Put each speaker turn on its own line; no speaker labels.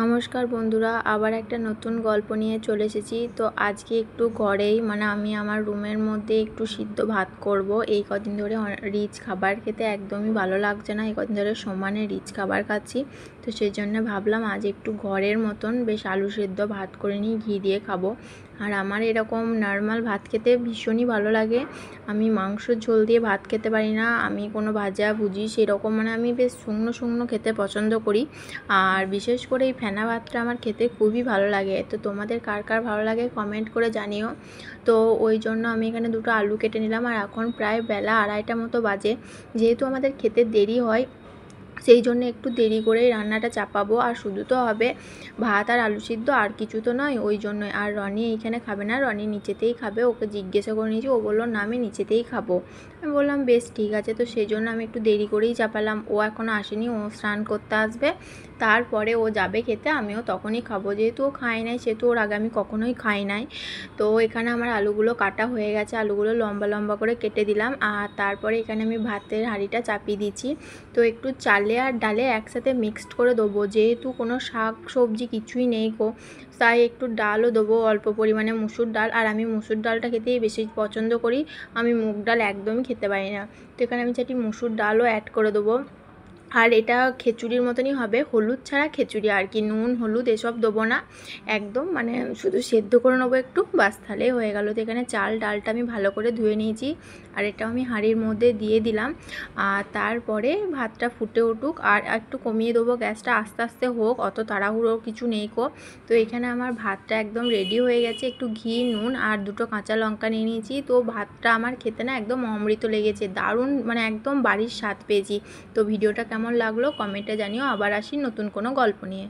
নমস্কার বন্ধুরা, আবার একটা নতুন গল্প নিয়ে চলে এসেছি। তো আজকে একটু ঘরেই আমি আমার রুমের মধ্যে একটু সিদ্ধ ভাত করব। এই কদিন ধরে রিচ খাবার খেতে একদমই ভালো লাগছে না, এই কদিন ধরে সমানে রিচ খাবার খাচ্ছি। তো সেই জন্য ভাবলাম আজ একটু ঘরের মতন বেশ আলু সেদ্ধ ভাত করে নিই, ঘি দিয়ে খাবো। আর আমার এরকম নর্মাল ভাত খেতে ভীষণই ভালো লাগে। আমি মাংসর ঝোল দিয়ে ভাত খেতে পারি না, আমি কোনো ভাজা ভুজি সেরকম আমি বেশ শুকনো শুকনো খেতে পছন্দ করি। আর বিশেষ করে এই ফেনা ভাতটা আমার খেতে খুবই ভালো লাগে। তো তোমাদের কার কার ভালো লাগে কমেন্ট করে জানিও। তো ওই জন্য আমি এখানে দুটো আলু কেটে নিলাম। আর এখন প্রায় বেলা 2:30 মতো বাজে। যেহেতু আমাদের খেতে দেরি হয়, সেই জন্য একটু দেরি করেই রান্নাটা চাপাবো। আর শুধু তো হবে ভাত আর আলু সিদ্ধ, আর কিছু তো নয়, ওই জন্যই। আর রনি এইখানে খাবে না, রনি নিচেতেই খাবে। ওকে জিজ্ঞাসা করে নিয়েছি, ও বললো না আমি নিচেতেই খাবো। আমি বললাম বেশ ঠিক আছে। তো সেই জন্য আমি একটু দেরি করেই চাপালাম। ও এখনও আসেনি, ও স্নান করতে আসবে, তারপরে ও যাবে খেতে, আমিও তখনই খাবো। যেহেতু ও খায় নাই, সেহেতু ওর আগে আমি কখনোই খাই নাই। তো এখানে আমার আলুগুলো কাটা হয়ে গেছে, আলুগুলো লম্বা লম্বা করে কেটে দিলাম। আর তারপরে এখানে আমি ভাতের হাঁড়িটা চাপিয়ে দিচ্ছি। তো একটু চালে আর ডালে একসাথে মিক্সড করে দেবো, যেহেতু কোনো শাক সবজি কিছুই নেই গো, তাই একটু ডালও দেবো, অল্প পরিমাণে মুসুর ডাল। আর আমি মুসুর ডালটা খেতেই বেশি পছন্দ করি, আমি মুগ ডাল একদমই খেতে পারি না। তো এখানে আমি চাটি মুসুর ডালও অ্যাড করে দেবো। আর এটা খিচুড়ির মতনই হবে, হলুদ ছাড়া খিচুড়ি আর কি, নুন হলুদ এসব দেবো না, একদম শুধু সেদ্ধ করে নেবো একটু, বাস তাহলেই হয়ে গেল। তো এখানে চাল ডালটা আমি ভালো করে ধুয়ে নিয়েছি, আর এটাও আমি হাঁড়ির মধ্যে দিয়ে দিলাম। আর তারপরে ভাতটা ফুটে উঠুক, আর একটু কমিয়ে দেবো গ্যাসটা, আস্তে আস্তে হোক, অত তাড়াহুড়ো কিছু নেই কো। তো এখানে আমার ভাতটা একদম রেডি হয়ে গেছে। একটু ঘি, নুন আর দুটো কাঁচা লঙ্কা নিয়ে নিয়েছি। তো ভাতটা আমার খেতে না একদম অমৃত লেগেছে, দারুণ, একদম বাড়ির স্বাদ পেয়েছি। তো ভিডিওটা কেমন লাগলো কমেন্টে জানিও। আবার আসি নতুন কোনো গল্প নিয়ে।